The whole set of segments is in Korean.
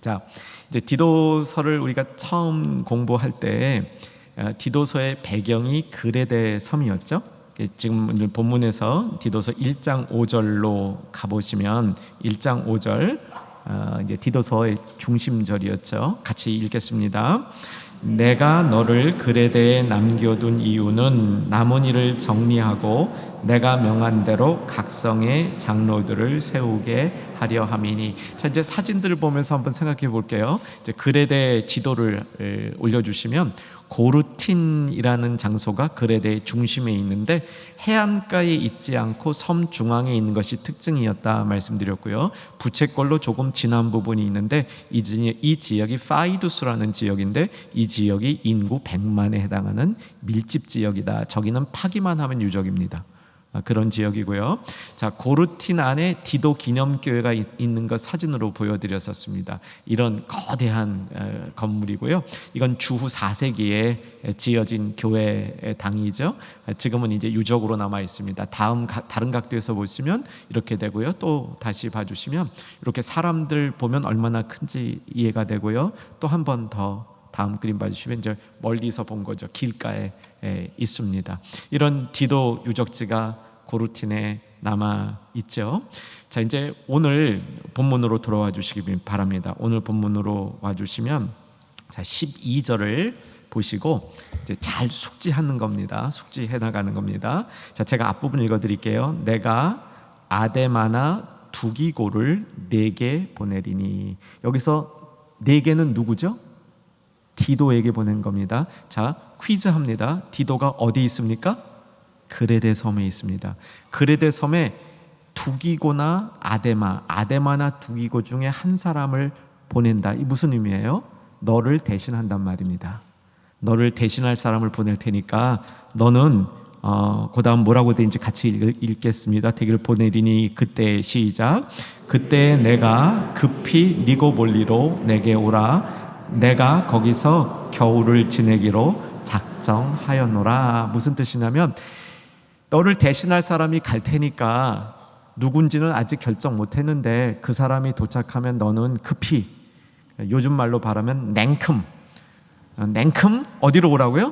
자, 이제 디도서를 우리가 처음 공부할 때 디도서의 배경이 그레데 섬이었죠. 지금 오늘 본문에서 디도서 1장 5절로 가보시면 1장 5절 이제 디도서의 중심절이었죠. 같이 읽겠습니다. 내가 너를 그레데에 남겨둔 이유는 남은 일을 정리하고 내가 명한 대로 각성의 장로들을 세우게 하려 함이니. 자, 이제 사진들을 보면서 한번 생각해 볼게요. 이제 그레데 지도를 올려주시면 고르틴이라는 장소가 그레데의 중심에 있는데 해안가에 있지 않고 섬 중앙에 있는 것이 특징이었다 말씀드렸고요. 부채꼴로 조금 진한 부분이 있는데 이 지역이 파이두스라는 지역인데 이 지역이 인구 100만에 해당하는 밀집 지역이다. 저기는 파기만 하면 유적입니다. 그런 지역이고요. 자, 고르틴 안에 디도 기념교회가 있는 것 사진으로 보여드렸었습니다. 이런 거대한 건물이고요. 이건 주후 4세기에 지어진 교회 당이죠. 지금은 이제 유적으로 남아 있습니다. 다른 각도에서 보시면 이렇게 되고요. 또 다시 봐주시면 이렇게 사람들 보면 얼마나 큰지 이해가 되고요. 또 한 번 더 다음 그림 봐주시면 이제 멀리서 본 거죠. 길가에 있습니다. 이런 디도 유적지가 고르틴에 남아 있죠. 자, 이제 오늘 본문으로 돌아와 주시기 바랍니다. 오늘 본문으로 와 주시면 자, 12절을 보시고 이제 잘 숙지하는 겁니다. 숙지해 나가는 겁니다. 자, 제가 앞부분 읽어 드릴게요. 내가 아데마나 두기고를 네게 보내리니. 여기서 네게는 누구죠? 디도에게 보낸 겁니다. 자, 퀴즈 합니다. 디도가 어디 있습니까? 그레데 섬에 있습니다. 그레데 섬에 두기고나 아데마나 두기고 중에 한 사람을 보낸다. 이 무슨 의미예요? 너를 대신한단 말입니다. 너를 대신할 사람을 보낼 테니까 너는 그 다음 뭐라고 되는지 같이 읽겠습니다. 대기를 보내리니. 그때 시작. 그때 내가 급히 니고볼리로 내게 오라. 내가 거기서 겨울을 지내기로 작정하였노라. 무슨 뜻이냐면 너를 대신할 사람이 갈 테니까 누군지는 아직 결정 못했는데 그 사람이 도착하면 너는 급히, 요즘 말로 말하면 냉큼 어디로 오라고요?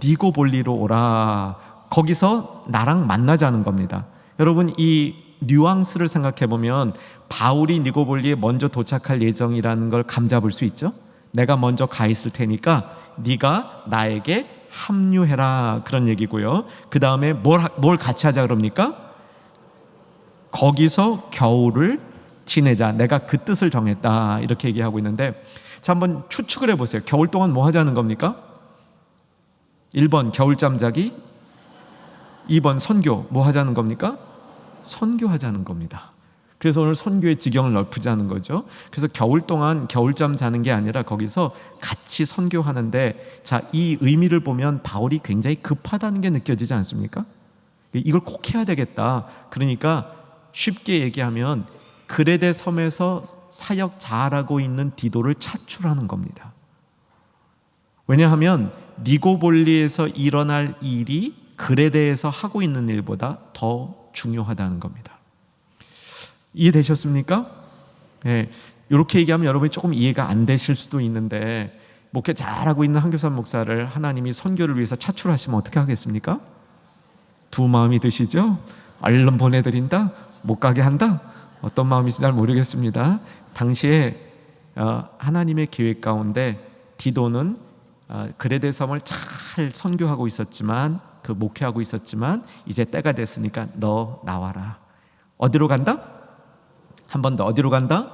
니고볼리로 오라. 거기서 나랑 만나자는 겁니다. 여러분, 이 뉘앙스를 생각해 보면 바울이 니고볼리에 먼저 도착할 예정이라는 걸 감잡을 수 있죠. 내가 먼저 가 있을 테니까 네가 나에게 합류해라, 그런 얘기고요. 그 다음에 뭘 같이 하자 그럽니까? 거기서 겨울을 지내자. 내가 그 뜻을 정했다, 이렇게 얘기하고 있는데, 자, 한번 추측을 해보세요. 겨울 동안 뭐 하자는 겁니까? 1번 겨울잠 자기, 2번 선교. 뭐 하자는 겁니까? 선교하자는 겁니다. 그래서 오늘 선교의 지경을 넓히자는 거죠. 그래서 겨울 동안 겨울잠 자는 게 아니라 거기서 같이 선교하는데, 자, 이 의미를 보면 바울이 굉장히 급하다는 게 느껴지지 않습니까? 이걸 꼭 해야 되겠다. 그러니까 쉽게 얘기하면 그레데 섬에서 사역 잘하고 있는 디도를 차출하는 겁니다. 왜냐하면 니고볼리에서 일어날 일이 그레데에서 하고 있는 일보다 더 중요하다는 겁니다. 이해되셨습니까? 네, 이렇게 얘기하면 여러분이 조금 이해가 안 되실 수도 있는데, 목회 잘하고 있는 한교산 목사를 하나님이 선교를 위해서 차출하시면 어떻게 하겠습니까? 두 마음이 드시죠? 얼른 보내드린다? 못 가게 한다? 어떤 마음인지 잘 모르겠습니다. 당시에 하나님의 계획 가운데 디도는 그레데 섬을 잘 선교하고 있었지만, 목회하고 있었지만 이제 때가 됐으니까 너 나와라. 어디로 간다? 한 번 더, 어디로 간다?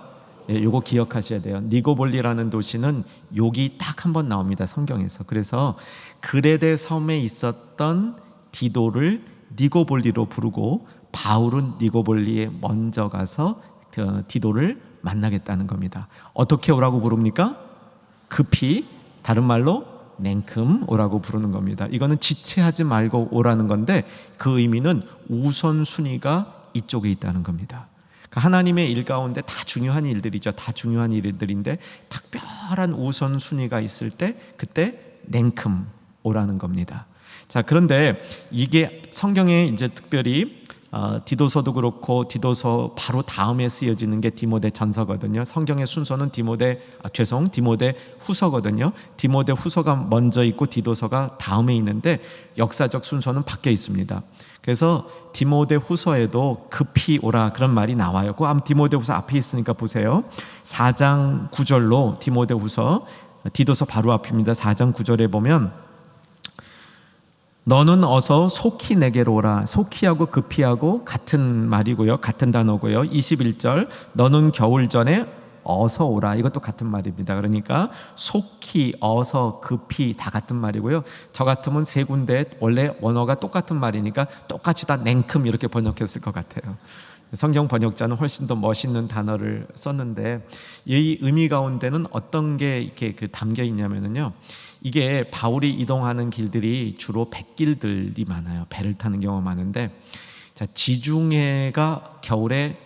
요거 기억하셔야 돼요. 니고볼리라는 도시는 여기 딱 한 번 나옵니다, 성경에서. 그래서 그레데 섬에 있었던 디도를 니고볼리로 부르고 바울은 니고볼리에 먼저 가서 디도를 만나겠다는 겁니다. 어떻게 오라고 부릅니까? 급히, 다른 말로 냉큼 오라고 부르는 겁니다. 이거는 지체하지 말고 오라는 건데 그 의미는 우선순위가 이쪽에 있다는 겁니다. 하나님의 일 가운데 다 중요한 일들이죠. 다 중요한 일들인데 특별한 우선순위가 있을 때 그때 냉큼 오라는 겁니다. 자, 그런데 이게 성경에 이제 특별히 디도서도 그렇고 디도서 바로 다음에 쓰여지는 게 디모데 전서거든요. 성경의 순서는 디모데 후서거든요. 디모데 후서가 먼저 있고 디도서가 다음에 있는데 역사적 순서는 바뀌어 있습니다. 그래서 디모데 후서에도 급히 오라 그런 말이 나와요. 그 디모데 후서 앞에 있으니까 보세요. 4장 9절로 디모데 후서, 디도서 바로 앞입니다. 4장 9절에 보면 너는 어서 속히 내게로 오라. 속히하고 급히하고 같은 말이고요. 같은 단어고요. 21절 너는 겨울 전에 어서 오라. 이것도 같은 말입니다. 그러니까 속히, 어서, 급히 다 같은 말이고요. 저 같으면 세 군데 원래 원어가 똑같은 말이니까 똑같이 다 냉큼 이렇게 번역했을 것 같아요. 성경 번역자는 훨씬 더 멋있는 단어를 썼는데 이 의미 가운데는 어떤 게 이렇게 담겨 있냐면요. 이게 바울이 이동하는 길들이 주로 뱃길들이 많아요. 배를 타는 경우가 많은데, 자, 지중해가 겨울에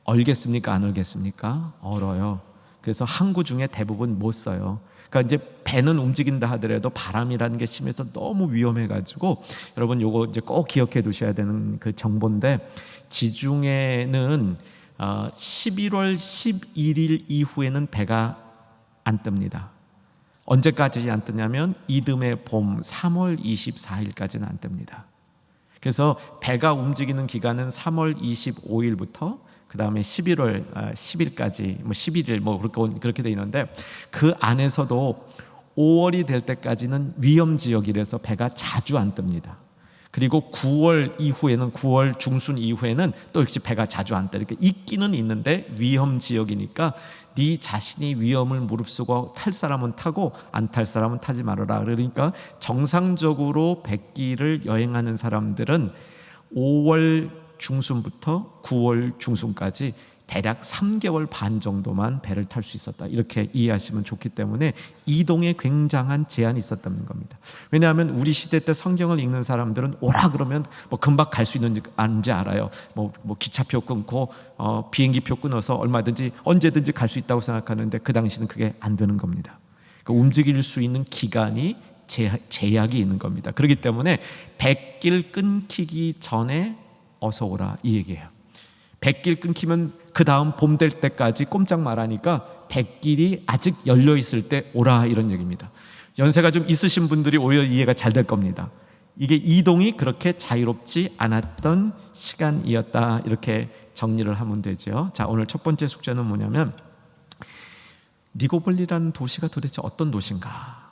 얼겠습니까? 안 얼겠습니까? 얼어요. 그래서 항구 중에 대부분 못 써요. 그러니까 이제 배는 움직인다 하더라도 바람이라는 게 심해서 너무 위험해가지고 여러분 요거 이제 꼭 기억해 두셔야 되는 그 정보인데, 지중해는 11월 11일 이후에는 배가 안 뜹니다. 언제까지 안 뜨냐면 이듬해 봄 3월 24일까지는 안 뜹니다. 그래서 배가 움직이는 기간은 3월 25일부터 그 다음에 11월 10일까지 뭐 11일 뭐 그렇게 돼 있는데, 그 안에서도 5월이 될 때까지는 위험 지역이라서 배가 자주 안 뜹니다. 그리고 9월 이후에는, 9월 중순 이후에는 또 역시 배가 자주 안 떠요. 그러니까 있기는 있는데 위험 지역이니까 네 자신이 위험을 무릅쓰고 탈 사람은 타고 안 탈 사람은 타지 말아라. 그러니까 정상적으로 백길을 여행하는 사람들은 5월 중순부터 9월 중순까지 대략 3개월 반 정도만 배를 탈 수 있었다. 이렇게 이해하시면 좋기 때문에 이동에 굉장한 제한이 있었다는 겁니다. 왜냐하면 우리 시대 때 성경을 읽는 사람들은 오라 그러면 뭐 금방 갈 수 있는지 아닌지 알아요. 뭐 기차표 끊고 비행기표 끊어서 얼마든지 언제든지 갈 수 있다고 생각하는데 그 당시는 그게 안 되는 겁니다. 그러니까 움직일 수 있는 기간이 제약이 있는 겁니다. 그렇기 때문에 백길 끊기기 전에 어서 오라 이 얘기예요. 백길 끊기면 그 다음 봄 될 때까지 꼼짝 말하니까 백길이 아직 열려 있을 때 오라 이런 얘기입니다. 연세가 좀 있으신 분들이 오히려 이해가 잘 될 겁니다. 이게 이동이 그렇게 자유롭지 않았던 시간이었다, 이렇게 정리를 하면 되죠. 자, 오늘 첫 번째 숙제는 뭐냐면 니고볼리라는 도시가 도대체 어떤 도시인가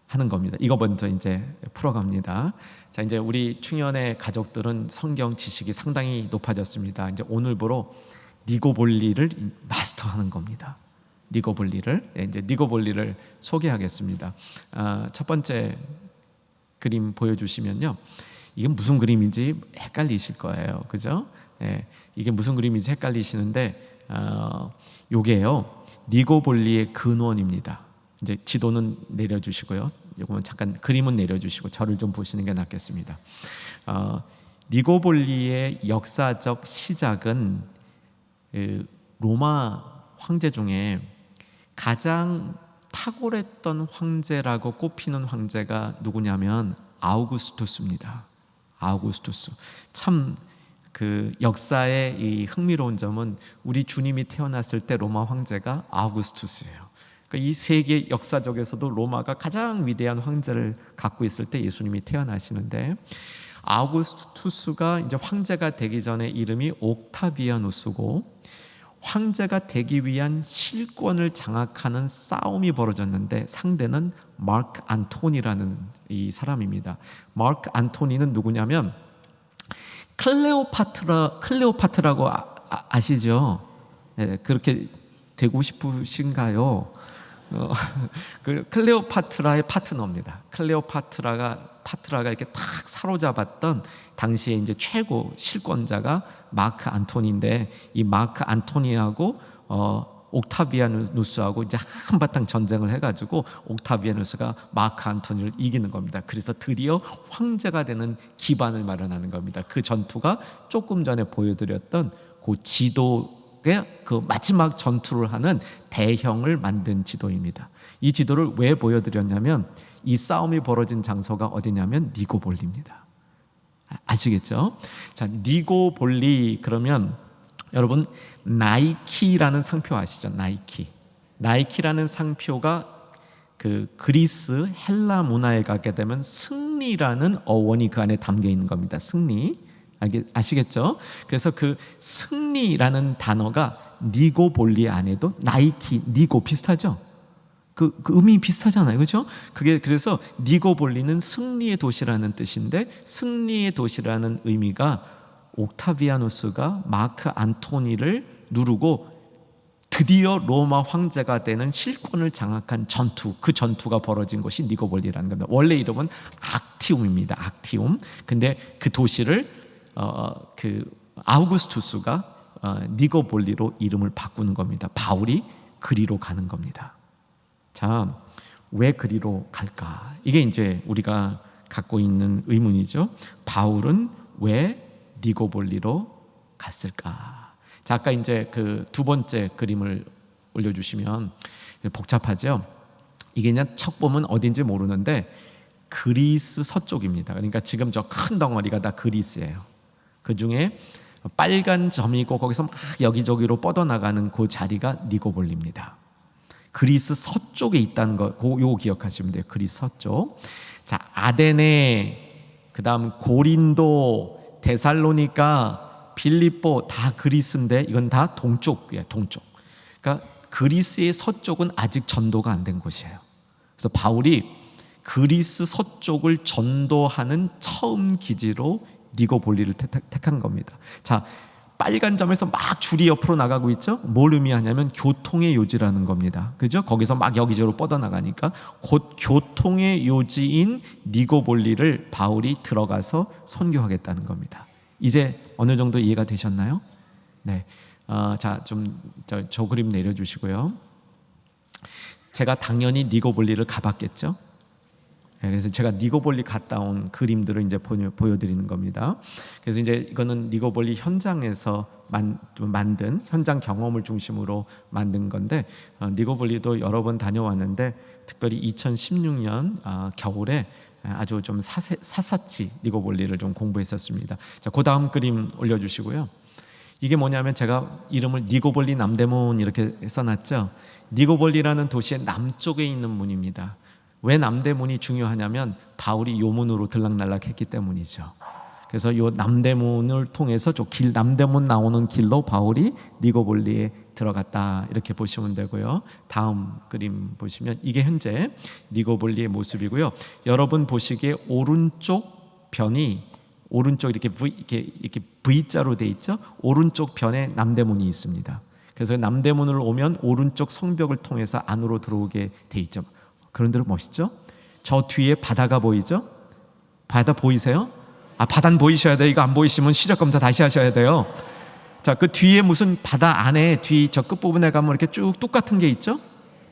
하는 겁니다. 이거 먼저 이제 풀어갑니다. 자, 이제 우리 충현의 가족들은 성경 지식이 상당히 높아졌습니다. 이제 오늘부로 니고볼리를 마스터하는 겁니다. 니고볼리를 이제 니고볼리를 소개하겠습니다. 첫 번째 그림 보여주시면요, 이게 무슨 그림인지 헷갈리실 거예요, 그죠? 예, 이게 무슨 그림인지 헷갈리시는데, 요게요 니고볼리의 근원입니다. 이제 지도는 내려주시고요. 요거는 잠깐 그림은 내려주시고 저를 좀 보시는 게 낫겠습니다. 니고볼리의 역사적 시작은 로마 황제 중에 가장 탁월했던 황제라고 꼽히는 황제가 누구냐면 아우구스투스입니다. 아우구스투스. 참 그 역사의 이 흥미로운 점은 우리 주님이 태어났을 때 로마 황제가 아우구스투스예요. 그러니까 이 세계 역사적에서도 로마가 가장 위대한 황제를 갖고 있을 때 예수님이 태어나시는데, 아우구스투스가 이제 황제가 되기 전에 이름이 옥타비아누스고, 황제가 되기 위한 실권을 장악하는 싸움이 벌어졌는데 상대는 마크 안토니라는 이 사람입니다. 마크 안토니는 누구냐면 클레오파트라고 아시죠? 네, 그렇게 되고 싶으신가요? 그 클레오파트라의 파트너입니다. 클레오파트라가 이렇게 탁 사로잡았던 당시에 이제 최고 실권자가 마크 안토니인데, 이 마크 안토니하고 옥타비아누스하고 이제 한바탕 전쟁을 해가지고 옥타비아누스가 마크 안토니를 이기는 겁니다. 그래서 드디어 황제가 되는 기반을 마련하는 겁니다. 그 전투가 조금 전에 보여드렸던 그 지도의 그 마지막 전투를 하는 대형을 만든 지도입니다. 이 지도를 왜 보여드렸냐면 이 싸움이 벌어진 장소가 어디냐면 니고볼리입니다. 아시겠죠? 자, 니고볼리 그러면 여러분 나이키라는 상표 아시죠? 나이키라는 상표가 그 그리스 헬라 문화에 가게 되면 승리라는 어원이 그 안에 담겨 있는 겁니다. 승리. 아시겠죠? 그래서 그 승리라는 단어가 니고볼리 안에도 나이키, 니고 비슷하죠? 그 의미 비슷하잖아요, 그렇죠? 그게 그래서 니고볼리는 승리의 도시라는 뜻인데 승리의 도시라는 의미가 옥타비아누스가 마크 안토니를 누르고 드디어 로마 황제가 되는 실권을 장악한 전투, 그 전투가 벌어진 곳이 니고볼리라는 겁니다. 원래 이름은 악티움입니다. 악티움. 근데 그 도시를 그 아우구스투스가 니고볼리로 이름을 바꾸는 겁니다. 바울이 그리로 가는 겁니다. 자, 왜 그리로 갈까? 이게 이제 우리가 갖고 있는 의문이죠. 바울은 왜 니고볼리로 갔을까? 자, 아까 이제 그 두 번째 그림을 올려주시면 복잡하죠. 이게 그냥 척 보면 어딘지 모르는데 그리스 서쪽입니다. 그러니까 지금 저 큰 덩어리가 다 그리스예요. 그 중에 빨간 점이고 거기서 막 여기저기로 뻗어나가는 그 자리가 니고볼리입니다. 그리스 서쪽에 있다는 거, 요거 기억하시면 돼요. 그리스 서쪽. 자, 아데네, 그 다음 고린도, 데살로니가, 빌립보 다 그리스인데 이건 다 동쪽이에요. 동쪽. 그러니까 그리스의 서쪽은 아직 전도가 안 된 곳이에요. 그래서 바울이 그리스 서쪽을 전도하는 처음 기지로 니고볼리를 택한 겁니다. 자, 빨간 점에서 막 줄이 옆으로 나가고 있죠? 뭘 의미하냐면 교통의 요지라는 겁니다. 그죠? 거기서 막 여기저기로 뻗어나가니까 곧 교통의 요지인 니고볼리를 바울이 들어가서 선교하겠다는 겁니다. 이제 어느 정도 이해가 되셨나요? 네. 자, 좀 저 그림 내려주시고요. 제가 당연히 니고볼리를 가봤겠죠? 그래서 제가 니고볼리 갔다 온 그림들을 이제 보여드리는 겁니다. 그래서 이제 이거는 니고볼리 현장에서 만든 현장 경험을 중심으로 만든 건데 니고볼리도 여러 번 다녀왔는데 특별히 2016년 겨울에 아주 좀 샅샅이 니고볼리를 좀 공부했었습니다. 자, 그 다음 그림 올려주시고요. 이게 뭐냐면 제가 이름을 니고볼리 남대문 이렇게 써놨죠. 니고볼리라는 도시의 남쪽에 있는 문입니다. 왜 남대문이 중요하냐면 바울이 요 문으로 들락날락했기 때문이죠. 그래서 요 남대문을 통해서 저 남대문 나오는 길로 바울이 니고볼리에 들어갔다 이렇게 보시면 되고요. 다음 그림 보시면 이게 현재 니고볼리의 모습이고요. 여러분 보시기에 오른쪽 변이 오른쪽 이렇게 V자로 돼 있죠. 오른쪽 변에 남대문이 있습니다. 그래서 남대문을 오면 오른쪽 성벽을 통해서 안으로 들어오게 돼 있죠. 그런대로 멋있죠? 저 뒤에 바다가 보이죠? 바다 보이세요? 바다는 보이셔야 돼요. 이거 안 보이시면 시력 검사 다시 하셔야 돼요. 자, 그 뒤에 무슨 바다 안에 뒤 저 끝부분에 가면 이렇게 쭉 뚝 같은 게 있죠?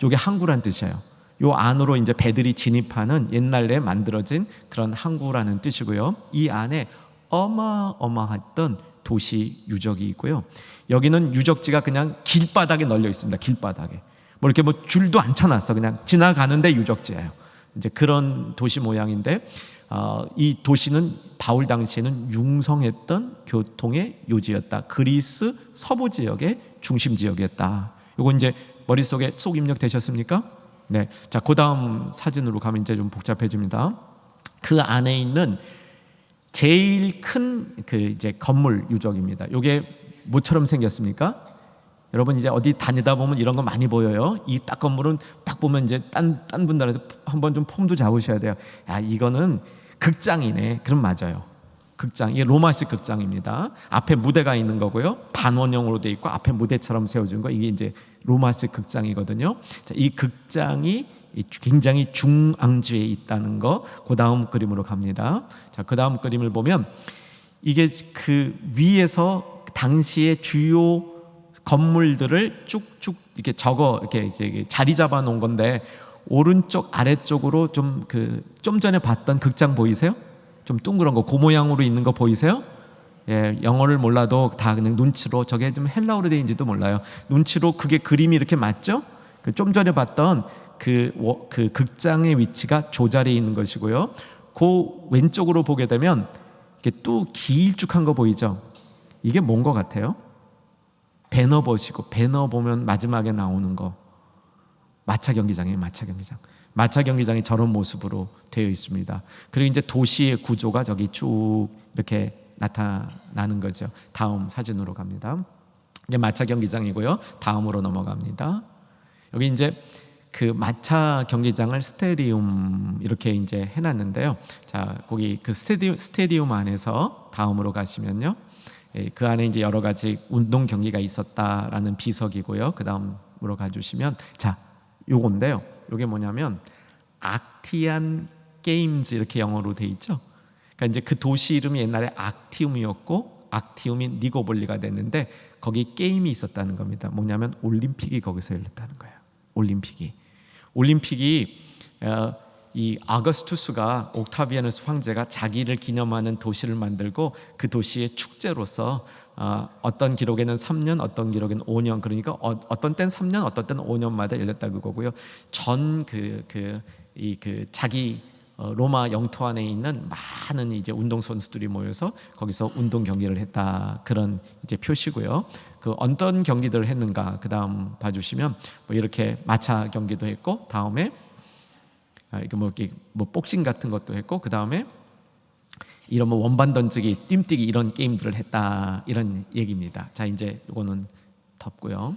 이게 항구란 뜻이에요. 요 안으로 이제 배들이 진입하는 옛날에 만들어진 그런 항구라는 뜻이고요. 이 안에 어마어마했던 도시 유적이 있고요. 여기는 유적지가 그냥 길바닥에 널려 있습니다. 길바닥에. 뭐 이렇게 뭐 줄도 안 쳐놨어. 그냥 지나가는데 유적지예요. 이제 그런 도시 모양인데 이 도시는 바울 당시에는 융성했던 교통의 요지였다. 그리스 서부 지역의 중심 지역이었다. 이거 이제 머릿속에 쏙 입력되셨습니까? 네. 자, 그 다음 사진으로 가면 이제 좀 복잡해집니다. 그 안에 있는 제일 큰 그 이제 건물 유적입니다. 이게 뭐처럼 생겼습니까? 여러분 이제 어디 다니다 보면 이런 거 많이 보여요. 이 딱 건물은 딱 보면 이제 딴 분들한테 한번 좀 폼도 잡으셔야 돼요. 야, 이거는 극장이네. 그럼 맞아요. 극장. 이게 로마식 극장입니다. 앞에 무대가 있는 거고요. 반원형으로 돼 있고 앞에 무대처럼 세워진 거 이게 이제 로마식 극장이거든요. 자, 이 극장이 굉장히 중앙지에 있다는 거. 그 다음 그림으로 갑니다. 자, 그 다음 그림을 보면 이게 그 위에서 당시의 주요 건물들을 쭉쭉 이렇게 이렇게 이제 자리 잡아 놓은 건데 오른쪽 아래쪽으로 좀 전에 봤던 극장 보이세요? 좀 둥그런 거, 그 모양으로 있는 거 보이세요? 예, 영어를 몰라도 다 그냥 눈치로 저게 좀 헬라어로 되어 있는지도 몰라요. 눈치로 그게 그림이 이렇게 맞죠? 좀 전에 봤던 그 극장의 위치가 저 자리에 있는 것이고요. 그 왼쪽으로 보게 되면 이게 또 길쭉한 거 보이죠? 이게 뭔 거 같아요? 배너 보시고, 배너 보면 마지막에 나오는 거 마차 경기장이에요. 마차 경기장. 마차 경기장이 저런 모습으로 되어 있습니다. 그리고 이제 도시의 구조가 저기 쭉 이렇게 나타나는 거죠. 다음 사진으로 갑니다. 이게 마차 경기장이고요. 다음으로 넘어갑니다. 여기 이제 그 마차 경기장을 스테디움 이렇게 이제 해놨는데요. 자, 거기 그 스테디움 안에서 다음으로 가시면요. 그 안에 이제 여러 가지 운동 경기가 있었다라는 비석이고요. 그 다음으로 가주시면, 자, 요건데요. 요게 뭐냐면 악티안 게임즈 이렇게 영어로 돼 있죠. 그러니까 이제 그 도시 이름이 옛날에 악티움이었고 악티움이 니고볼리가 됐는데 거기 게임이 있었다는 겁니다. 뭐냐면 올림픽이 거기서 열렸다는 거예요. 올림픽이 이 아거스투스가 옥타비아누스 황제가 자기를 기념하는 도시를 만들고 그 도시의 축제로서 어떤 기록에는 3년, 어떤 기록에는 5년, 그러니까 어떤 때는 3년, 어떤 때는 5년마다 열렸다 그거고요. 전 자기 로마 영토 안에 있는 많은 이제 운동 선수들이 모여서 거기서 운동 경기를 했다, 그런 이제 표시고요. 그 어떤 경기들을 했는가 그 다음 봐주시면 뭐 이렇게 마차 경기도 했고, 다음에 이게 뭐 복싱 같은 것도 했고, 그 다음에 이런 뭐 원반 던지기, 뜀뛰기 이런 게임들을 했다, 이런 얘기입니다. 자, 이제 이거는 덮고요.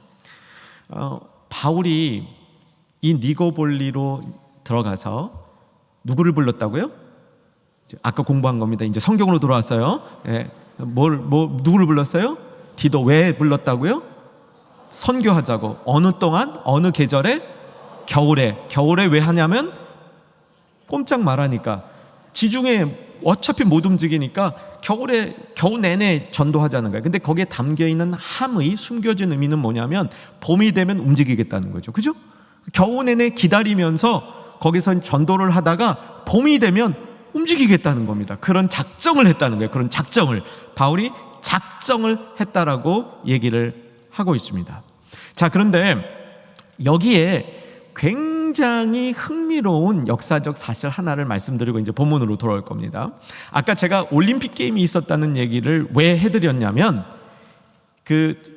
바울이 이 니고볼리로 들어가서 누구를 불렀다고요? 아까 공부한 겁니다. 이제 성경으로 돌아왔어요. 예. 누구를 불렀어요? 디도. 왜 불렀다고요? 선교하자고. 어느 동안? 어느 계절에? 겨울에 왜 하냐면 꼼짝 말하니까, 지중해 어차피 못 움직이니까 겨우 내내 전도하자는 거예요. 근데 거기에 담겨 있는 함의 숨겨진 의미는 뭐냐면 봄이 되면 움직이겠다는 거죠. 그죠? 겨우 내내 기다리면서 거기서 전도를 하다가 봄이 되면 움직이겠다는 겁니다. 그런 작정을 했다는 거예요. 그런 작정을, 바울이 작정을 했다라고 얘기를 하고 있습니다. 자, 그런데 여기에 굉장히 흥미로운 역사적 사실 하나를 말씀드리고 이제 본문으로 돌아올 겁니다. 아까 제가 올림픽 게임이 있었다는 얘기를 왜 해드렸냐면,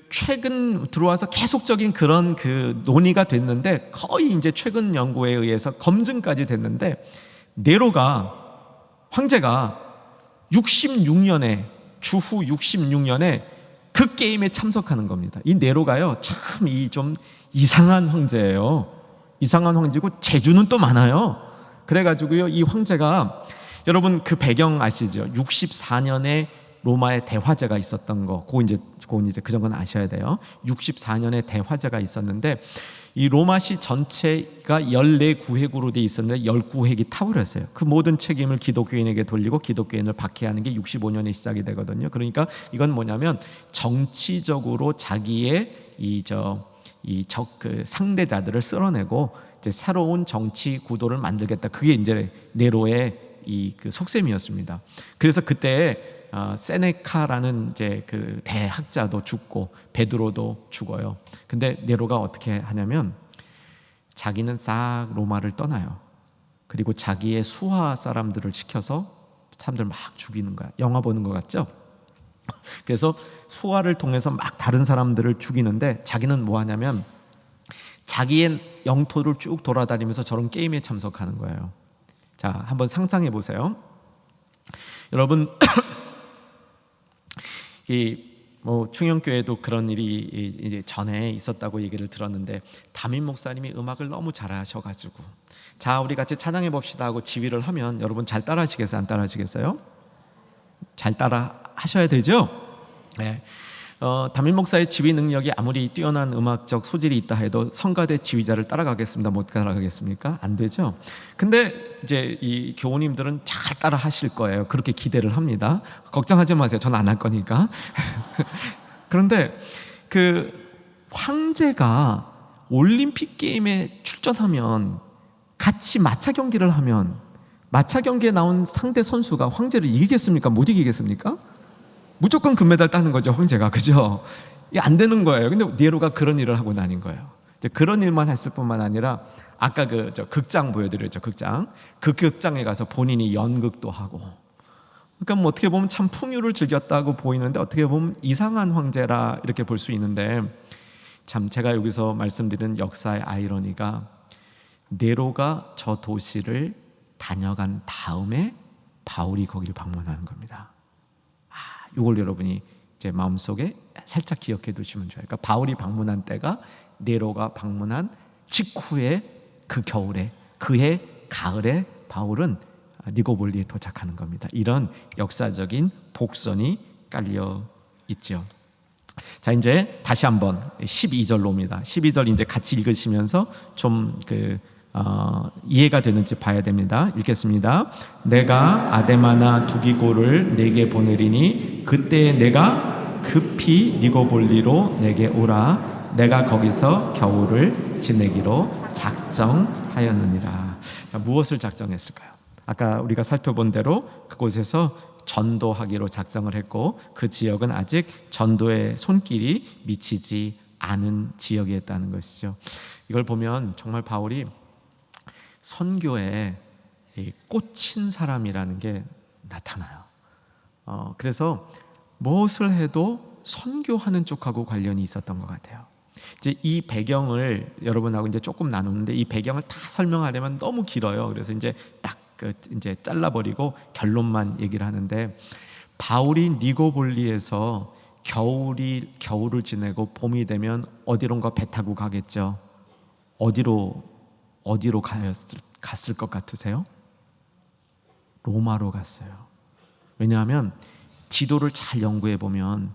최근 들어와서 계속적인 그런 논의가 됐는데, 거의 이제 최근 연구에 의해서 검증까지 됐는데, 네로가 황제가 66년에 주후 66년에 그 게임에 참석하는 겁니다. 이 네로가요, 참 좀 이상한 황제예요. 이상한 황제고 재주는 또 많아요. 그래가지고요, 이 황제가, 여러분 그 배경 아시죠? 64년에 로마에 대화제가 있었던 거, 그건 이제 그 정도는 아셔야 돼요. 64년에 대화제가 있었는데, 이 로마시 전체가 14구획으로 돼 있었는데 19획이 타버렸어요. 그 모든 책임을 기독교인에게 돌리고 기독교인을 박해하는 게 65년에 시작이 되거든요. 그러니까 이건 뭐냐면 정치적으로 자기의 상대자들을 쓸어내고 이제 새로운 정치 구도를 만들겠다. 그게 이제 네로의 속셈이었습니다. 그래서 그때 세네카라는 이제 그 대학자도 죽고 베드로도 죽어요. 근데 네로가 어떻게 하냐면 자기는 싹 로마를 떠나요. 그리고 자기의 수하 사람들을 시켜서 사람들 막 죽이는 거야. 영화 보는 것 같죠? 그래서 수하를 통해서 막 다른 사람들을 죽이는데, 자기는 뭐 하냐면 자기의 영토를 쭉 돌아다니면서 저런 게임에 참석하는 거예요. 자, 한번 상상해 보세요. 여러분 뭐 충영교회도 그런 일이 이제 전에 있었다고 얘기를 들었는데, 담임 목사님이 음악을 너무 잘하셔가지고, 자, 우리 같이 찬양해 봅시다 하고 지휘를 하면 여러분 잘 따라하시겠어요? 안 따라하시겠어요? 잘 따라 하셔야 되죠? 네. 담임 목사의 지휘 능력이 아무리 뛰어난 음악적 소질이 있다 해도 성가대 지휘자를 따라가겠습니다? 못 따라가겠습니까? 안 되죠. 근데 이제 이 교우님들은 잘 따라 하실 거예요. 그렇게 기대를 합니다. 걱정하지 마세요. 전 안 할 거니까. 그런데 그 황제가 올림픽 게임에 출전하면, 같이 마차 경기를 하면, 마차 경기에 나온 상대 선수가 황제를 이기겠습니까? 못 이기겠습니까? 무조건 금메달 따는 거죠, 황제가. 그죠? 이게 안 되는 거예요. 근데 네로가 그런 일을 하고 다닌 거예요. 그런 일만 했을 뿐만 아니라, 아까 극장 보여드렸죠, 극장. 그 극장에 가서 본인이 연극도 하고, 그러니까 뭐 어떻게 보면 참 풍요를 즐겼다고 보이는데 어떻게 보면 이상한 황제라 이렇게 볼 수 있는데, 참 제가 여기서 말씀드린 역사의 아이러니가 네로가 저 도시를 다녀간 다음에 바울이 거기를 방문하는 겁니다. 이걸 여러분이 이제 마음속에 살짝 기억해 두시면 좋아요. 그러니까 바울이 방문한 때가 네로가 방문한 직후에 그 겨울에, 그해 가을에 바울은 니고볼리에 도착하는 겁니다. 이런 역사적인 복선이 깔려 있죠. 자, 이제 다시 한번 12절로입니다. 12절 이제 같이 읽으시면서 좀 이해가 되는지 봐야 됩니다. 읽겠습니다. 내가 아데마나 두기고를 내게 보내리니 그때 내가 급히 니고볼리로 내게 오라. 내가 거기서 겨울을 지내기로 작정하였느니라. 자, 무엇을 작정했을까요? 아까 우리가 살펴본 대로 그곳에서 전도하기로 작정을 했고, 그 지역은 아직 전도의 손길이 미치지 않은 지역이었다는 것이죠. 이걸 보면 정말 바울이 선교에 꽂힌 사람이라는 게 나타나요. 그래서 무엇을 해도 선교하는 쪽하고 관련이 있었던 것 같아요. 이제 이 배경을 여러분하고 이제 조금 나누는데, 이 배경을 다 설명하려면 너무 길어요. 그래서 이제 딱 이제 잘라버리고 결론만 얘기를 하는데, 바울이 니고볼리에서 겨울을 지내고 봄이 되면 어디론가 배 타고 가겠죠. 어디로 갔을 것 같으세요? 로마로 갔어요. 왜냐하면 지도를 잘 연구해 보면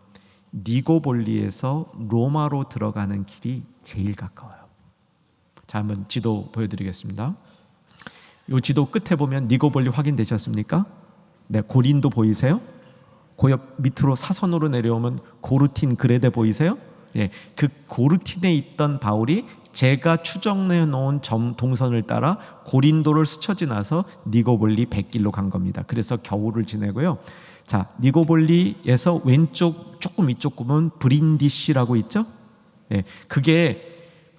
니고볼리에서 로마로 들어가는 길이 제일 가까워요. 자, 한번 지도 보여드리겠습니다. 이 지도 끝에 보면 니고볼리 확인되셨습니까? 네, 고린도 보이세요? 그 옆 밑으로 사선으로 내려오면 고르틴 그레데 보이세요? 예, 그 고르틴에 있던 바울이 제가 추정해 놓은 동선을 따라 고린도를 스쳐 지나서 니고볼리 백길로 간 겁니다. 그래서 겨울을 지내고요. 자, 니고볼리에서 왼쪽 조금 이쪽 보면 브린디시라고 있죠? 예, 그게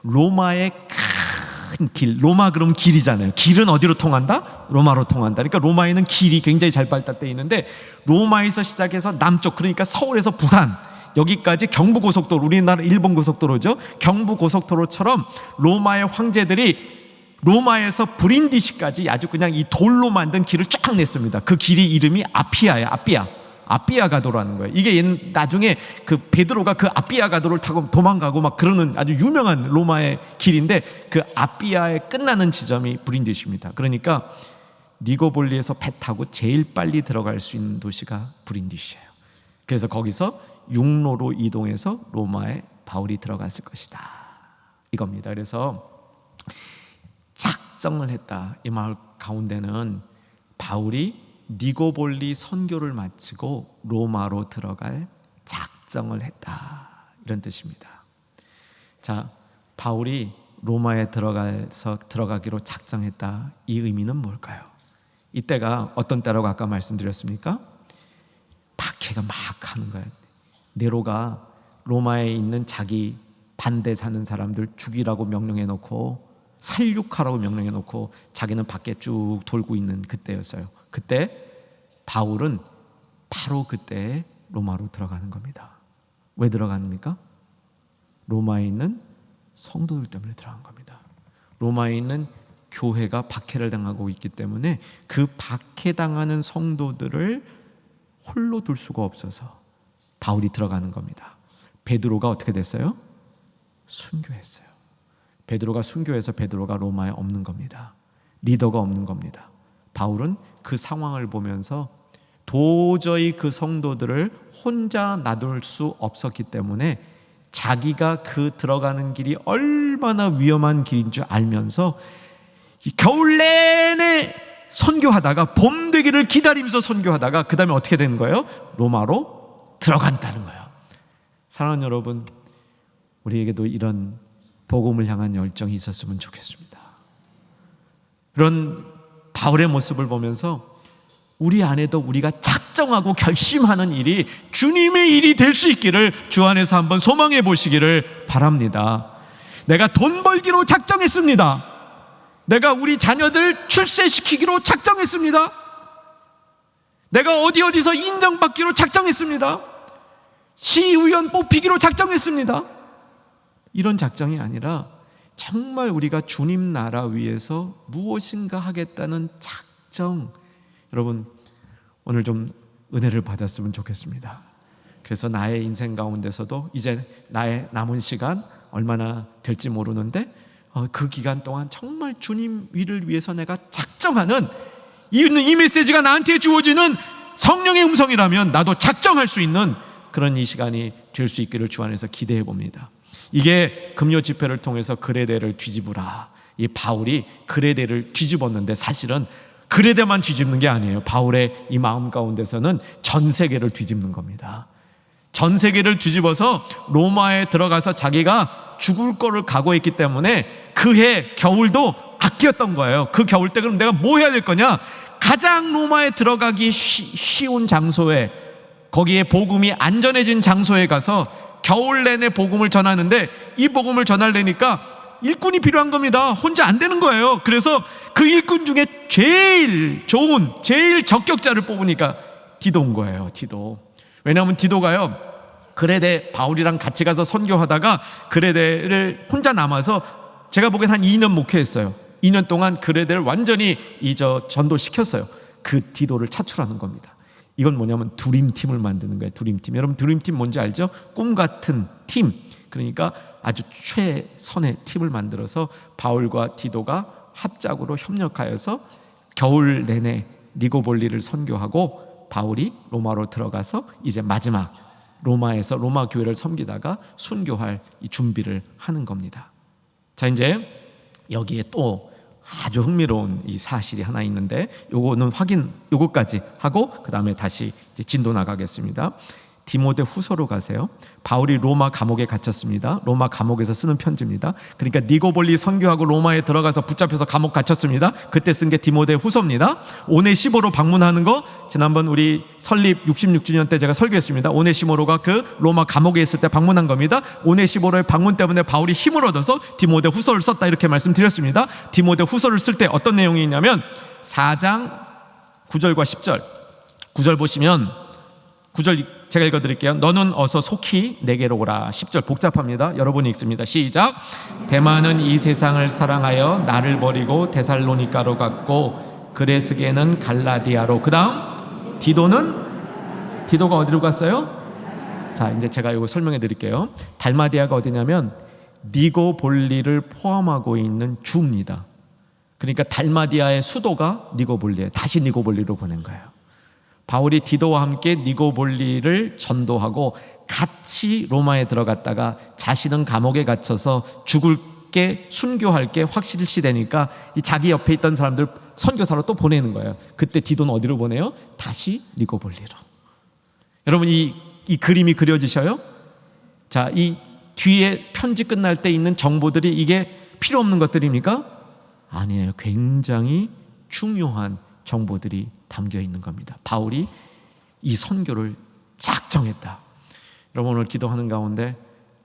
로마의 큰 길, 로마 그럼 길이잖아요. 길은 어디로 통한다? 로마로 통한다. 그러니까 로마에는 길이 굉장히 잘 발달되어 있는데, 로마에서 시작해서 남쪽, 그러니까 서울에서 부산 여기까지 경부고속도로, 우리나라 일본 고속도로죠. 경부고속도로처럼 로마의 황제들이 로마에서 브린디시까지 아주 그냥 이 돌로 만든 길을 쫙 냈습니다. 그 길이 이름이 아피아예요. 아피아 가도라는 거예요. 이게 나중에 그 베드로가 그 아피아 가도를 타고 도망가고 막 그러는 아주 유명한 로마의 길인데, 그 아피아에 끝나는 지점이 브린디시입니다. 그러니까 니고볼리에서 배 타고 제일 빨리 들어갈 수 있는 도시가 브린디시예요. 그래서 거기서 육로로 이동해서 로마에 바울이 들어갔을 것이다, 이겁니다. 그래서 작정을 했다. 이 말 가운데는 바울이 니고볼리 선교를 마치고 로마로 들어갈 작정을 했다, 이런 뜻입니다. 자, 바울이 로마에 들어가기로 작정했다. 이 의미는 뭘까요? 이때가 어떤 때라고 아까 말씀드렸습니까? 박해가 막 하는 거예요. 네로가 로마에 있는 자기 반대 사는 사람들 죽이라고 명령해 놓고, 살육하라고 명령해 놓고 자기는 밖에 쭉 돌고 있는 그때였어요. 그때 바울은 바로 그때 로마로 들어가는 겁니다. 왜 들어갑니까? 로마에 있는 성도들 때문에 들어간 겁니다. 로마에 있는 교회가 박해를 당하고 있기 때문에 그 박해당하는 성도들을 홀로 둘 수가 없어서 바울이 들어가는 겁니다. 베드로가 어떻게 됐어요? 순교했어요. 베드로가 순교해서 베드로가 로마에 없는 겁니다. 리더가 없는 겁니다. 바울은 그 상황을 보면서 도저히 그 성도들을 혼자 놔둘 수 없었기 때문에 자기가 그 들어가는 길이 얼마나 위험한 길인 줄 알면서 겨울 내내 선교하다가 봄 되기를 기다리면서 선교하다가 그 다음에 어떻게 된 거예요? 로마로 들어간다는 거예요. 사랑하는 여러분, 우리에게도 이런 복음을 향한 열정이 있었으면 좋겠습니다. 그런 바울의 모습을 보면서 우리 안에도 우리가 작정하고 결심하는 일이 주님의 일이 될 수 있기를 주 안에서 한번 소망해 보시기를 바랍니다. 내가 돈 벌기로 작정했습니다. 내가 우리 자녀들 출세시키기로 작정했습니다. 내가 어디서 인정받기로 작정했습니다. 시의원 뽑히기로 작정했습니다. 이런 작정이 아니라 정말 우리가 주님 나라 위해서 무엇인가 하겠다는 작정. 여러분, 오늘 좀 은혜를 받았으면 좋겠습니다. 그래서 나의 인생 가운데서도 이제 나의 남은 시간 얼마나 될지 모르는데 그 기간 동안 정말 주님 위를 위해서 내가 작정하는 이 메시지가 나한테 주어지는 성령의 음성이라면 나도 작정할 수 있는 그런 이 시간이 될 수 있기를 주 안에서 기대해 봅니다. 이게 금요 집회를 통해서 그레데를 뒤집으라. 이 바울이 그레데를 뒤집었는데 사실은 그레데만 뒤집는 게 아니에요. 바울의 이 마음 가운데서는 전 세계를 뒤집는 겁니다. 전 세계를 뒤집어서 로마에 들어가서 자기가 죽을 거를 각오했기 때문에 그해 겨울도 아꼈던 거예요. 그 겨울 때 그럼 내가 뭐 해야 될 거냐? 가장 로마에 들어가기 쉬운 장소에, 거기에 복음이 안전해진 장소에 가서 겨울 내내 복음을 전하는데, 이 복음을 전하려니까 일꾼이 필요한 겁니다. 혼자 안 되는 거예요. 그래서 그 일꾼 중에 제일 좋은, 제일 적격자를 뽑으니까 디도인 거예요. 디도. 왜냐하면 디도가요, 그레데 바울이랑 같이 가서 선교하다가 그레데를 혼자 남아서 제가 보기엔 한 2년 목회했어요. 2년 동안 그레데를 완전히 전도시켰어요. 그 디도를 차출하는 겁니다. 이건 뭐냐면 드림팀을 만드는 거예요. 드림팀. 여러분 드림팀 뭔지 알죠? 꿈 같은 팀. 그러니까 아주 최선의 팀을 만들어서 바울과 디도가 합작으로 협력하여서 겨울 내내 니고볼리를 선교하고 바울이 로마로 들어가서 이제 마지막 로마에서 로마 교회를 섬기다가 순교할 이 준비를 하는 겁니다. 자, 이제 여기에 또 아주 흥미로운 이 사실이 하나 있는데, 요거까지 하고 그 다음에 다시 이제 진도 나가겠습니다. 디모데 후서로 가세요. 바울이 로마 감옥에 갇혔습니다. 로마 감옥에서 쓰는 편지입니다. 그러니까 니고볼리 선교하고 로마에 들어가서 붙잡혀서 감옥 갇혔습니다. 그때 쓴 게 디모데 후서입니다. 오네시모로 방문하는 거 지난번 우리 설립 66주년 때 제가 설교했습니다. 오네시모로가 그 로마 감옥에 있을 때 방문한 겁니다. 오네시모로의 방문 때문에 바울이 힘을 얻어서 디모데 후서를 썼다, 이렇게 말씀드렸습니다. 디모데 후서를 쓸 때 어떤 내용이 있냐면 4장 9절과 10절. 9절 보시면, 9절 제가 읽어드릴게요. 너는 어서 속히 내게로 오라. 10절 복잡합니다. 여러분이 읽습니다. 시작. 데마는 이 세상을 사랑하여 나를 버리고 데살로니가로 갔고 그레스게는 갈라디아로. 그 다음 디도가 어디로 갔어요? 자, 이제 제가 이거 설명해 드릴게요. 달마디아가 어디냐면 니고볼리를 포함하고 있는 주입니다. 그러니까 달마디아의 수도가 니고볼리에, 다시 니고볼리로 보낸 거예요. 바울이 디도와 함께 니고볼리를 전도하고 같이 로마에 들어갔다가 자신은 감옥에 갇혀서 죽을 게, 순교할 게 확실시되니까 이 자기 옆에 있던 사람들 선교사로 또 보내는 거예요. 그때 디도는 어디로 보내요? 다시 니고볼리로. 여러분 이 그림이 그려지셔요? 자, 이 뒤에 편지 끝날 때 있는 정보들이 이게 필요 없는 것들입니까? 아니에요. 굉장히 중요한 정보들이 담겨 있는 겁니다. 바울이 이 선교를 작정했다. 여러분 오늘 기도하는 가운데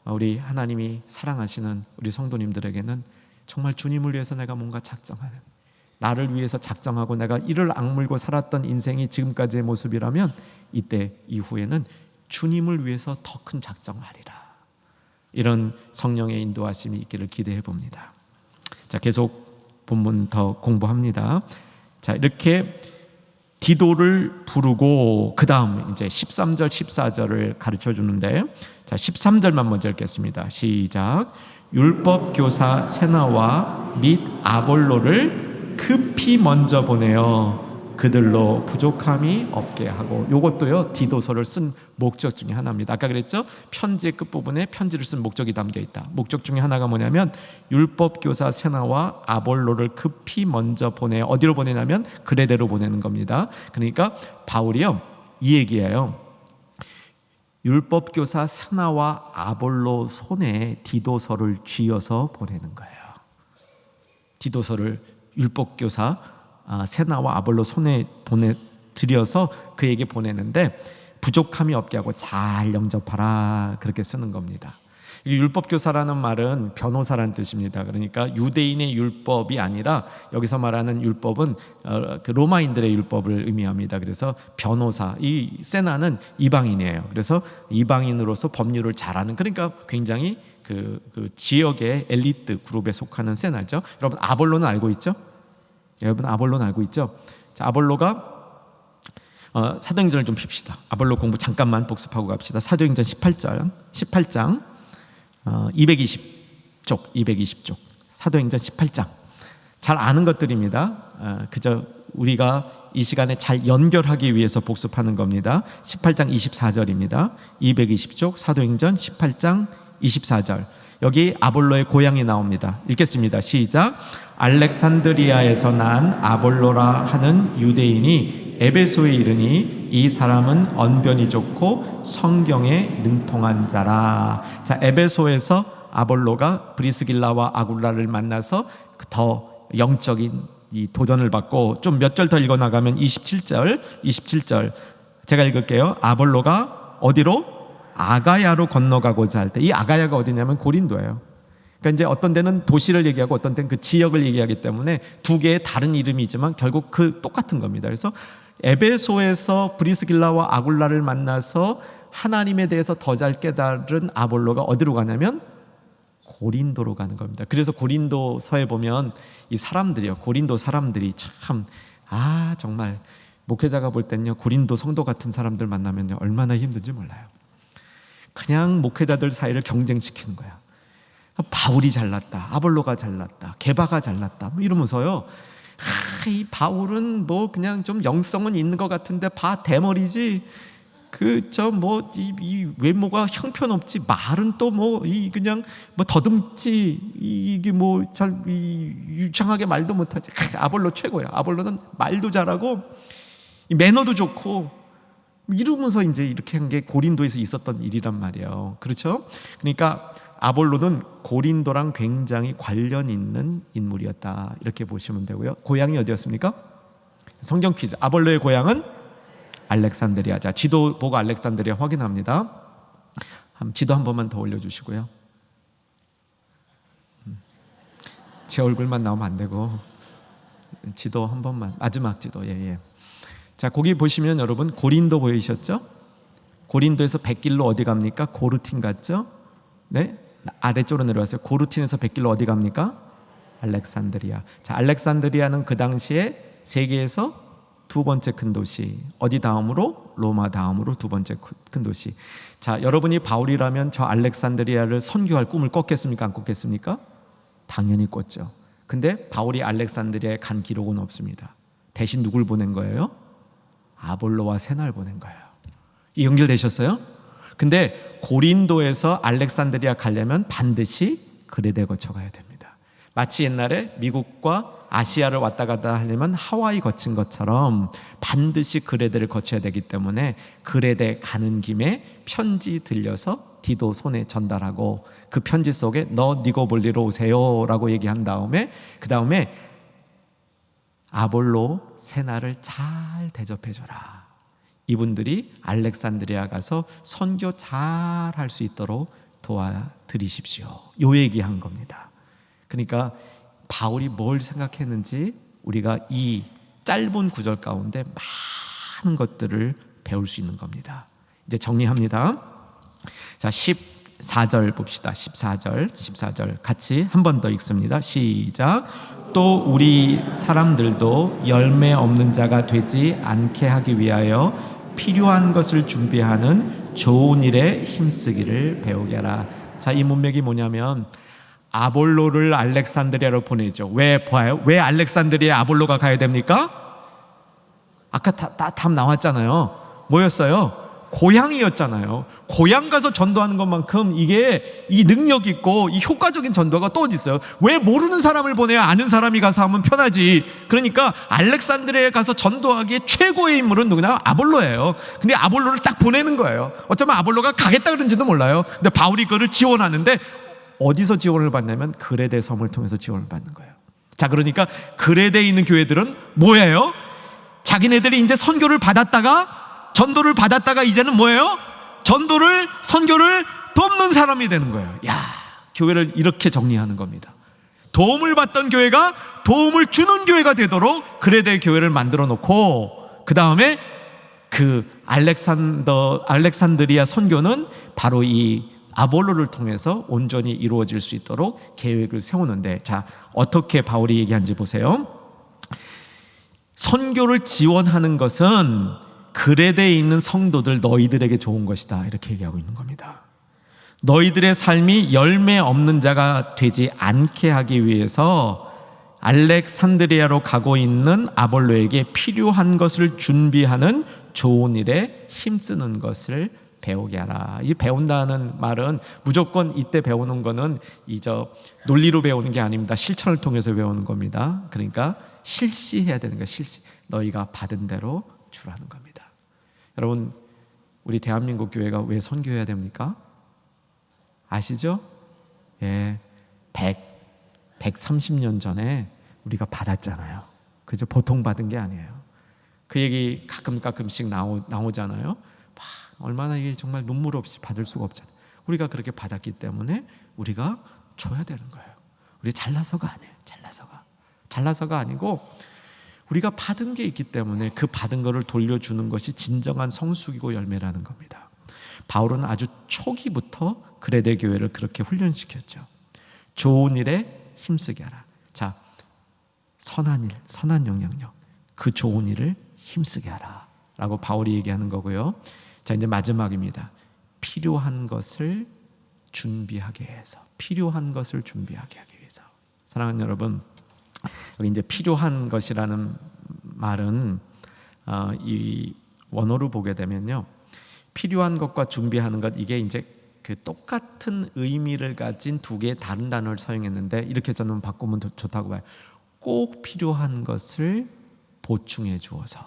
우리 하나님이 사랑하시는 우리 성도님들에게는 정말 주님을 위해서 내가 뭔가 작정하는, 나를 위해서 작정하고 내가 이를 악물고 살았던 인생이 지금까지의 모습이라면 이때 이후에는 주님을 위해서 더 큰 작정하리라. 이런 성령의 인도하심이 있기를 기대해 봅니다. 자, 계속 본문 더 공부합니다. 자, 이렇게 디도를 부르고 그 다음 이제 13절 14절을 가르쳐 주는데, 자 13절만 먼저 읽겠습니다. 시작. 율법 교사 세나와 및 아볼로를 급히 먼저 보내어 그들로 부족함이 없게 하고. 요것도요 디도서를 쓴 목적 중에 하나입니다. 아까 그랬죠? 편지의 끝부분에 편지를 쓴 목적이 담겨 있다. 목적 중에 하나가 뭐냐면 율법 교사 세나와 아볼로를 급히 먼저 보내. 어디로 보내냐면 그레데로 보내는 겁니다. 그러니까 바울이요 이 얘기예요. 율법 교사 세나와 아볼로 손에 디도서를 쥐어서 보내는 거예요. 디도서를 율법 교사 세나와 아볼로 손에 보내드려서 그에게 보내는데 부족함이 없게 하고 잘 영접하라, 그렇게 쓰는 겁니다. 율법 교사라는 말은 변호사라는 뜻입니다. 그러니까 유대인의 율법이 아니라 여기서 말하는 율법은 그 로마인들의 율법을 의미합니다. 그래서 변호사, 이 세나는 이방인이에요. 그래서 이방인으로서 법률을 잘하는, 그러니까 굉장히 그 지역의 엘리트 그룹에 속하는 세나죠. 여러분 아볼로는 알고 있죠? 여러분 아볼로는 알고 있죠? 자, 아볼로가 사도행전을 좀 핍시다. 아볼로 공부 잠깐만 복습하고 갑시다. 사도행전 18장 220쪽 사도행전 18장 잘 아는 것들입니다. 그저 우리가 이 시간에 잘 연결하기 위해서 복습하는 겁니다. 18장 24절입니다. 220쪽 사도행전 18장 24절. 여기 아볼로의 고향이 나옵니다. 읽겠습니다. 시작. 알렉산드리아에서 난 아볼로라 하는 유대인이 에베소에 이르니 이 사람은 언변이 좋고 성경에 능통한 자라. 자, 에베소에서 아볼로가 브리스길라와 아굴라를 만나서 더 영적인 이 도전을 받고, 좀 몇 절 더 읽어 나가면 27절 제가 읽을게요. 아볼로가 어디로? 아가야로 건너가고자 할 때, 이 아가야가 어디냐면 고린도예요. 그러니까 이제 어떤 데는 도시를 얘기하고 어떤 데는 그 지역을 얘기하기 때문에 두 개의 다른 이름이지만 결국 그 똑같은 겁니다. 그래서 에베소에서 브리스길라와 아굴라를 만나서 하나님에 대해서 더 잘 깨달은 아볼로가 어디로 가냐면 고린도로 가는 겁니다. 그래서 고린도서에 보면 이 사람들이요, 고린도 사람들이 참 정말 목회자가 볼 때는요, 고린도 성도 같은 사람들 만나면요 얼마나 힘든지 몰라요. 그냥 목회자들 사이를 경쟁시키는 거야. 바울이 잘났다, 아볼로가 잘났다, 게바가 잘났다 뭐 이러면서요, 이 바울은 뭐 그냥 좀 영성은 있는 것 같은데 대머리지, 이 외모가 형편없지, 말은 또 그냥 더듬지, 이게 잘 유창하게 말도 못하지. 아볼로 최고야. 아볼로는 말도 잘하고 매너도 좋고 이러면서 이제 이렇게 한 게 고린도에서 있었던 일이란 말이에요. 그렇죠? 그러니까 아볼로는 고린도랑 굉장히 관련 있는 인물이었다, 이렇게 보시면 되고요. 고향이 어디였습니까? 성경 퀴즈. 아볼로의 고향은 알렉산드리아. 자, 지도 보고 알렉산드리아 확인합니다. 지도 한 번만 더 올려주시고요. 제 얼굴만 나오면 안 되고 지도 한 번만, 마지막 지도. 예. 자, 거기 보시면 여러분 고린도 보이셨죠? 고린도에서 100길로 어디 갑니까? 고르틴 갔죠? 네, 아래쪽으로 내려왔어요. 고르틴에서 100길로 어디 갑니까? 알렉산드리아. 자, 알렉산드리아는 그 당시에 세계에서 두 번째 큰 도시. 어디 다음으로? 로마 다음으로 두 번째 큰 도시. 자, 여러분이 바울이라면 저 알렉산드리아를 선교할 꿈을 꿨겠습니까? 안 꿨겠습니까? 당연히 꿨죠. 근데 바울이 알렉산드리아에 간 기록은 없습니다. 대신 누굴 보낸 거예요? 아볼로와 세나를 보낸 거예요. 이 연결되셨어요? 근데 고린도에서 알렉산드리아 가려면 반드시 그레데 거쳐 가야 됩니다. 마치 옛날에 미국과 아시아를 왔다 갔다 하려면 하와이 거친 것처럼 반드시 그레데를 거쳐야 되기 때문에 그레데 가는 김에 편지 들려서 디도 손에 전달하고, 그 편지 속에 너 니고볼리로 오세요 라고 얘기한 다음에 그 다음에 아볼로 세나를 잘 대접해줘라. 이분들이 알렉산드리아 가서 선교 잘 할 수 있도록 도와드리십시오. 요 얘기한 겁니다. 그러니까 바울이 뭘 생각했는지 우리가 이 짧은 구절 가운데 많은 것들을 배울 수 있는 겁니다. 이제 정리합니다. 자, 14절 봅시다. 14절 같이 한 번 더 읽습니다. 시작. 또 우리 사람들도 열매 없는 자가 되지 않게 하기 위하여 필요한 것을 준비하는 좋은 일에 힘쓰기를 배우게 하라. 자, 이 문맥이 뭐냐면 아볼로를 알렉산드리아로 보내죠. 왜 알렉산드리아에 아볼로가 가야 됩니까? 아까 답 나왔잖아요. 뭐였어요? 고향이었잖아요. 고향 가서 전도하는 것만큼 이게 이 능력 있고 이 효과적인 전도가 또 어디 있어요? 왜 모르는 사람을 보내야 아는 사람이 가서 하면 편하지. 그러니까 알렉산드리아에 가서 전도하기에 최고의 인물은 누구냐? 아볼로예요. 근데 아볼로를 딱 보내는 거예요. 어쩌면 아볼로가 가겠다 그런지도 몰라요. 근데 바울이 그를 지원하는데 어디서 지원을 받냐면 그레데 섬을 통해서 지원을 받는 거예요. 자, 그러니까 그레데에 있는 교회들은 뭐예요? 자기네들이 이제 선교를 받았다가 전도를 받았다가 이제는 뭐예요? 선교를 돕는 사람이 되는 거예요. 야, 교회를 이렇게 정리하는 겁니다. 도움을 받던 교회가 도움을 주는 교회가 되도록 그레데 교회를 만들어 놓고, 그 다음에 그 알렉산드리아 선교는 바로 이 아볼로를 통해서 온전히 이루어질 수 있도록 계획을 세우는데, 자, 어떻게 바울이 얘기한지 보세요. 선교를 지원하는 것은 그레데에 있는 성도들 너희들에게 좋은 것이다, 이렇게 얘기하고 있는 겁니다. 너희들의 삶이 열매 없는 자가 되지 않게 하기 위해서 알렉산드리아로 가고 있는 아볼로에게 필요한 것을 준비하는 좋은 일에 힘쓰는 것을 배우게 하라. 이 배운다는 말은 무조건 이때 배우는 거는 논리로 배우는 게 아닙니다. 실천을 통해서 배우는 겁니다. 그러니까 실시해야 되는 거예요. 실시. 너희가 받은 대로 주라는 겁니다. 여러분, 우리 대한민국 교회가 왜 선교해야 됩니까? 아시죠? 예, 130년 전에 우리가 받았잖아요. 그죠? 보통 받은 게 아니에요. 그 얘기 가끔씩 나오잖아요. 얼마나 이게 정말 눈물 없이 받을 수가 없잖아요. 우리가 그렇게 받았기 때문에 우리가 줘야 되는 거예요. 우리 잘나서가 아니에요. 잘나서가 아니고 우리가 받은 게 있기 때문에 그 받은 거를 돌려주는 것이 진정한 성숙이고 열매라는 겁니다. 바울은 아주 초기부터 그레데 교회를 그렇게 훈련시켰죠. 좋은 일에 힘쓰게 하라. 자, 선한 일, 선한 영향력, 그 좋은 일을 힘쓰게 하라 라고 바울이 얘기하는 거고요. 자, 이제 마지막입니다. 필요한 것을 준비하게 해서, 필요한 것을 준비하게 하기 위해서. 사랑하는 여러분, 여기 이제 필요한 것이라는 말은 이 원어로 보게 되면요, 필요한 것과 준비하는 것, 이게 이제 그 똑같은 의미를 가진 두 개의 다른 단어를 사용했는데, 이렇게 저는 바꾸면 좋다고 봐요. 꼭 필요한 것을 보충해 주어서,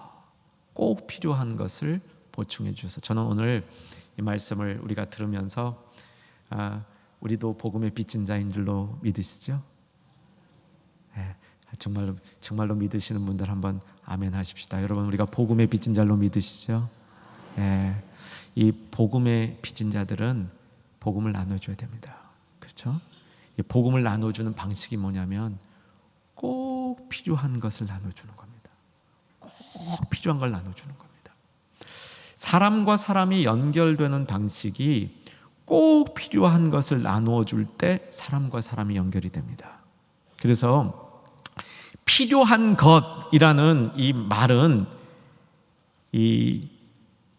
꼭 필요한 것을 보충해 주어서. 저는 오늘 이 말씀을 우리가 들으면서 우리도 복음의 빚진 자인 줄로 믿으시죠? 네, 정말로 믿으시는 분들 한번 아멘 하십시다. 여러분, 우리가 복음의 빚진 자로 믿으시죠? 네, 이 복음의 빚진 자들은 복음을 나눠줘야 됩니다. 그렇죠? 이 복음을 나눠주는 방식이 뭐냐면 꼭 필요한 것을 나눠주는 겁니다. 꼭 필요한 걸 나눠주는 겁니다. 사람과 사람이 연결되는 방식이 꼭 필요한 것을 나누어 줄 때 사람과 사람이 연결이 됩니다. 그래서 필요한 것이라는 이 말은 이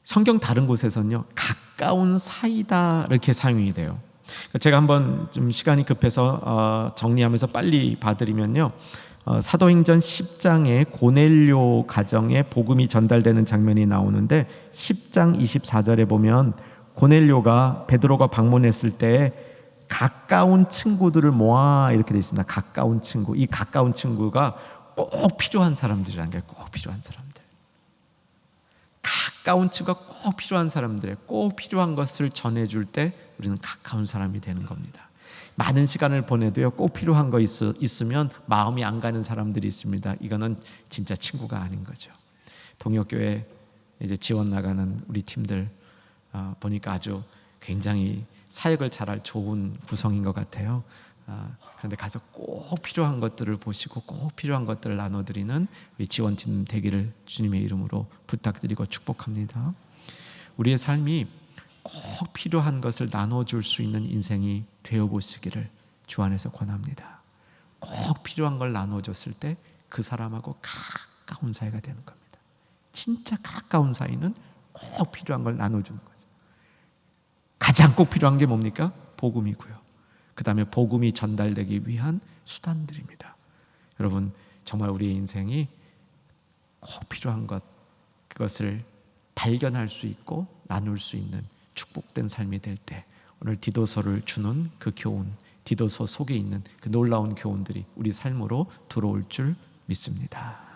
성경 다른 곳에서는요, 가까운 사이다 이렇게 사용이 돼요. 제가 한번 좀 시간이 급해서 정리하면서 빨리 봐드리면요, 사도행전 10장에 고넬료 가정에 복음이 전달되는 장면이 나오는데, 10장 24절에 보면 고넬료가 베드로가 방문했을 때 가까운 친구들을 모아, 이렇게 되어 있습니다. 가까운 친구. 이 가까운 친구가 꼭 필요한 사람들이라는 게, 꼭 필요한 사람들. 가까운 친구가 꼭 필요한 사람들에 꼭 필요한 것을 전해줄 때 우리는 가까운 사람이 되는 겁니다. 많은 시간을 보내도요, 꼭 필요한 거 있으면 마음이 안 가는 사람들이 있습니다. 이거는 진짜 친구가 아닌 거죠. 동역교회 이제 지원 나가는 우리 팀들 보니까 아주 굉장히 사역을 잘할 좋은 구성인 것 같아요. 그런데 가서 꼭 필요한 것들을 보시고 꼭 필요한 것들을 나눠드리는 우리 지원팀 되기를 주님의 이름으로 부탁드리고 축복합니다. 우리의 삶이 꼭 필요한 것을 나눠줄 수 있는 인생이 되어보시기를 주 안에서 권합니다. 꼭 필요한 걸 나눠줬을 때 그 사람하고 가까운 사이가 되는 겁니다. 진짜 가까운 사이는 꼭 필요한 걸 나눠주는 거죠. 가장 꼭 필요한 게 뭡니까? 복음이고요. 그 다음에 복음이 전달되기 위한 수단들입니다. 여러분, 정말 우리의 인생이 꼭 필요한 것, 그것을 발견할 수 있고 나눌 수 있는 축복된 삶이 될 때, 오늘 디도서를 주는 그 교훈, 디도서 속에 있는 그 놀라운 교훈들이 우리 삶으로 들어올 줄 믿습니다.